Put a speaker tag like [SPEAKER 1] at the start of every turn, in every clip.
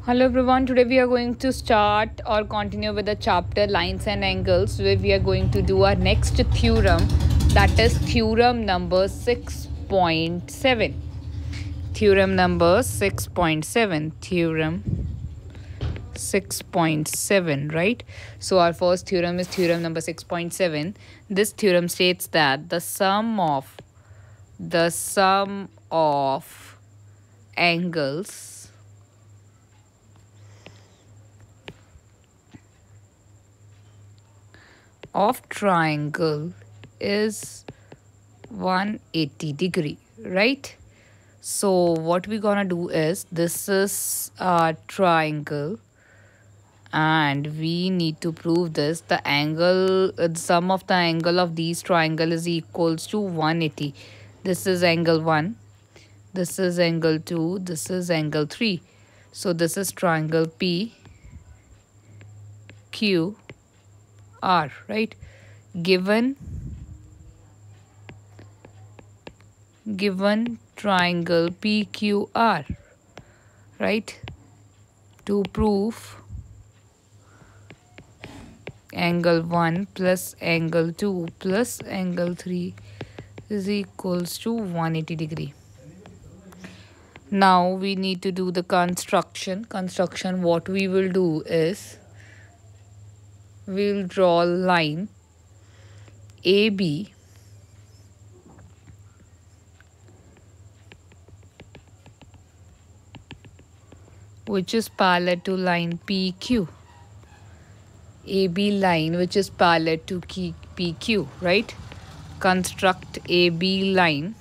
[SPEAKER 1] Hello everyone, today we are going to start or continue with the chapter lines and angles where we are going to do our next theorem, that is theorem number 6.7. Theorem number 6.7. Theorem 6.7, right? So our first theorem is theorem number 6.7. This theorem states that the sum of angles of triangle is 180 degree, right? So what we're gonna do is, this is a triangle and we need to prove this. The angle, sum of the angle of these triangle is equals to 180. This is angle 1, this is angle 2, this is angle 3. So this is triangle P Q R, right? Given triangle PQR, right? To prove angle 1 plus angle 2 plus angle 3 is equals to 180 degree. Now we need to do the construction. What we will do is, we'll draw a line AB which is parallel to line PQ. AB line which is parallel to PQ, right? Construct AB line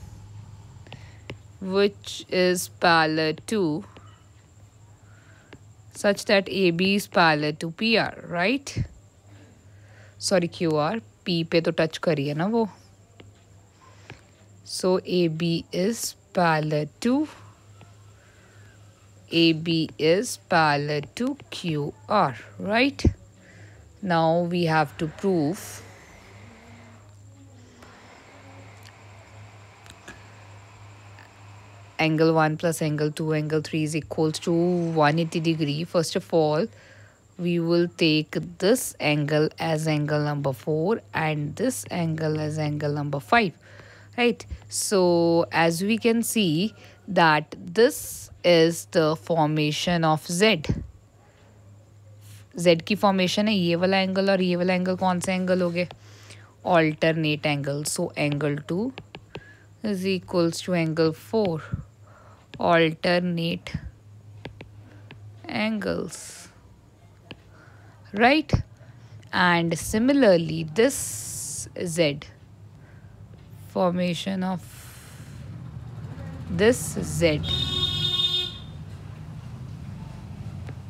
[SPEAKER 1] which is parallel to, such that AB is parallel to PR, right? Sorry QR, P पे तो touch करी है ना वो. So AB is parallel to QR, right? Now we have to prove angle 1 plus angle 2, angle 3 is equals to 180 degree. First of all, we will take this angle as angle number 4 and this angle as angle number 5, right? So as we can see that this is the formation of Z की formation है. ये वाला angle और ये वाला angle कौन सा angle हो गए? Alternate angle. So angle 2 is equals to angle 4. Alternate angles, right? And similarly this Z, formation of this Z,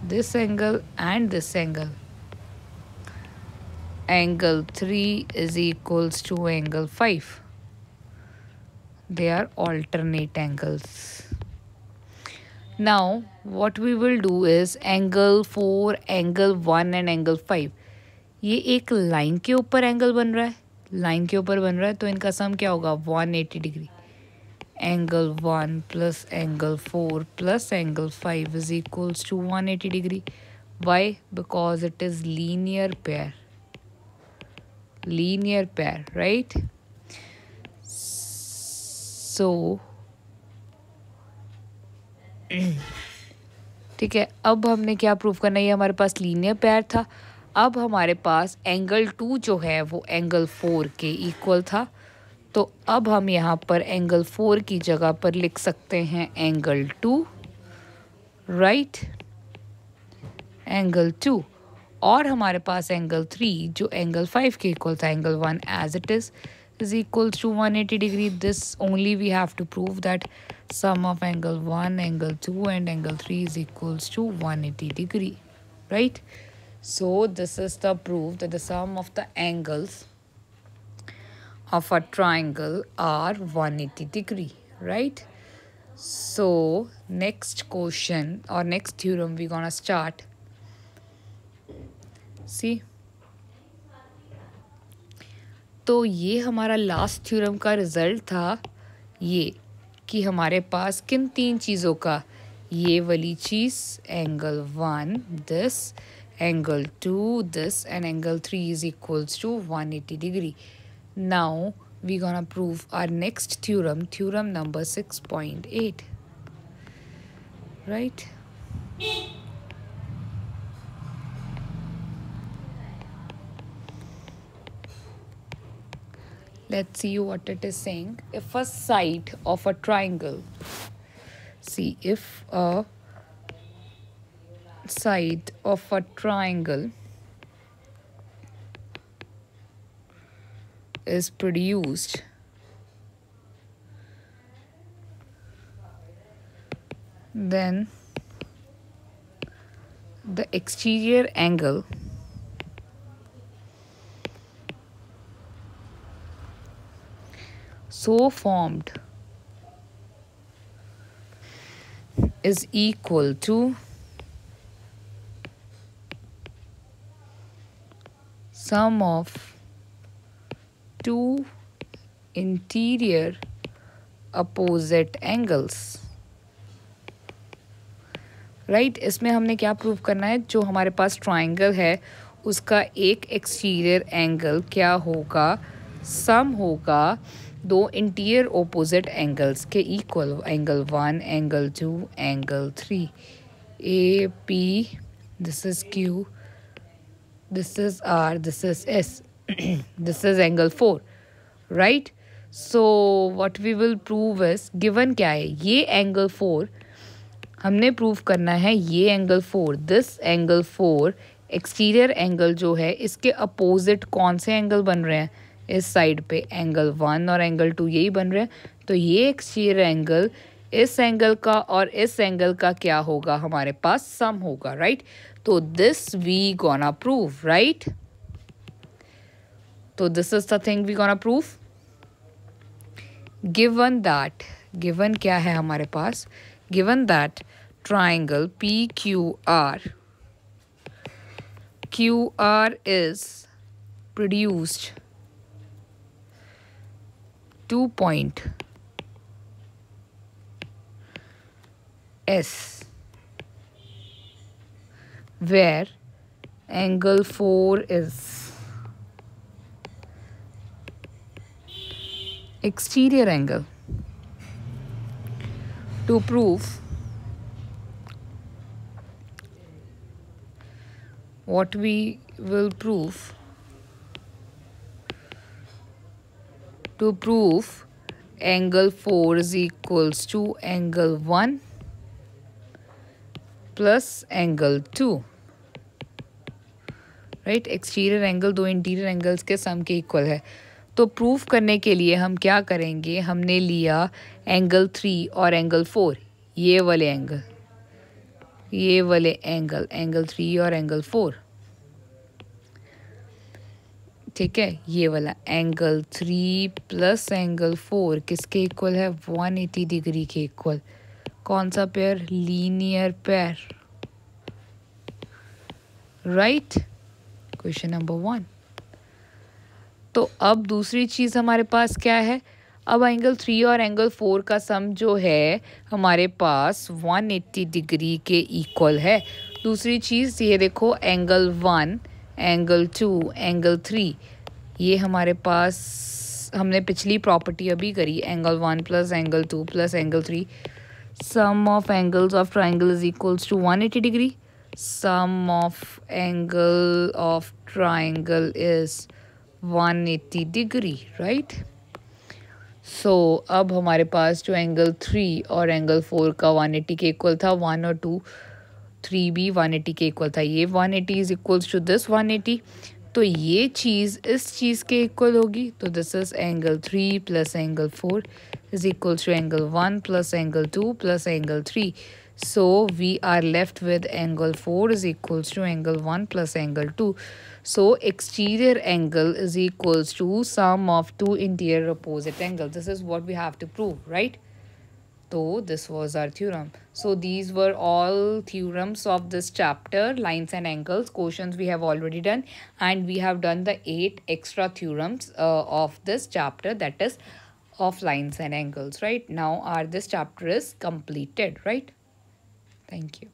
[SPEAKER 1] this angle and this angle, angle 3 is equals to angle 5. They are alternate angles. Now what we will do is, angle 4, angle 1 and angle 5, ये एक line के ऊपर angle बन रहा है, तो इनका सम क्या होगा? 180 degree. Angle 1 plus angle 4 plus angle 5 is equals to 180 degree. Why? Because it is linear pair, right? So ठीक है. अब हमने क्या प्रूव करना है? ये हमारे पास लीनियर पेयर था. अब हमारे पास एंगल 2 जो है वो एंगल 4 के इक्वल था. तो अब हम यहाँ पर एंगल 4 की जगह पर लिख सकते हैं एंगल 2, राइट? एंगल 2. और हमारे पास एंगल 3 जो एंगल 5 के इक्वल था, angle 1 as it is equals to 180 degree. This only we have to prove that sum of angle 1, angle 2 and angle 3 is equals to 180 degree, right? So this is the proof that the sum of the angles of a triangle are 180 degree, right? So next question or next theorem we're gonna start. See, तो ये हमारा last theorem का result था, ये कि हमारे पास किन तीन चीज़ों का, ये वाली चीज, angle 1 this, angle 2 this, and angle 3 is equals to 180 degree. Now we're gonna prove our next theorem, theorem number 6.8, right? Let's see what it is saying. If a side of a triangle, see, if a side of a triangle is produced, then the exterior angle so formed is equal to sum of two interior opposite angles, right इसमें हमने क्या prove करना है, जो हमारे पास triangle है उसका एक एक्सटीरियर एंगल क्या होगा, सम होगा दो इंटीरियर ओपोजिट एंगल्स के equal, angle 1 angle 2 angle 3, A P, this is Q, this is R, this is S, this is angle 4, right. So what we will prove is, given क्या है, ये angle 4 हमने प्रूव करना है, ये angle 4, this angle 4 exterior angle जो है इसके अपोजिट कौन से एंगल बन रहे हैं, इस साइड पे एंगल 1 और एंगल 2 यही बन रहे हैं. तो ये एक्सटीरियर एंगल इस एंगल का और इस एंगल का क्या होगा, हमारे पास सम होगा, राइट. तो this we gonna prove, right. तो this is the thing we gonna prove. Given that, given क्या है हमारे पास, given that triangle PQR, QR is produced 2 point S where angle 4 is exterior angle. To prove, what we will prove, to prove angle 4 is equals to angle 1 plus angle 2, right. Exterior angle दो interior angles के सम के equal है. तो proof करने के लिए हम क्या करेंगे, हमने लिया एंगल 3 और एंगल 4, ये वाले एंगल, ये वाले एंगल, एंगल 3 और एंगल 4, ठीक है. ये वाला एंगल 3 प्लस एंगल 4 किसके इक्वल है, 180 डिग्री के इक्वल. कौन सा pair, linear pair, right. Question number 1. तो अब दूसरी चीज़ हमारे पास क्या है, अब एंगल 3 और एंगल 4 का सम जो है हमारे पास 180 डिग्री के इक्वल है. दूसरी चीज़ ये देखो, एंगल 1 एंगल 2 एंगल 3, ये हमारे पास हमने पिछली प्रॉपर्टी अभी करी, angle 1 plus angle 2 plus angle 3, sum of angles of triangle is equals to 180 degree. Sum of angle of triangle is 180 degree, right. So अब हमारे पास जो एंगल 3 और एंगल 4 का 180 के इक्वल था, 1 और 2 3 भी 180 के इक्वल था, ये 180 इज इक्वल्स टू दिस 180. तो ये चीज़ इस चीज़ के इक्वल होगी. तो this is angle 3 plus angle 4 is equals to angle 1 plus angle 2 plus angle 3. So we are left with angle 4 is equals to angle 1 plus angle 2. So exterior angle is equals to sum of two interior opposite angles. This is what we have to prove, right? So this was our theorem. So these were all theorems of this chapter, lines and angles. Quotients we have already done, and we have done the 8 extra theorems of this chapter, that is of lines and angles, right? Now this chapter is completed, right? Thank you.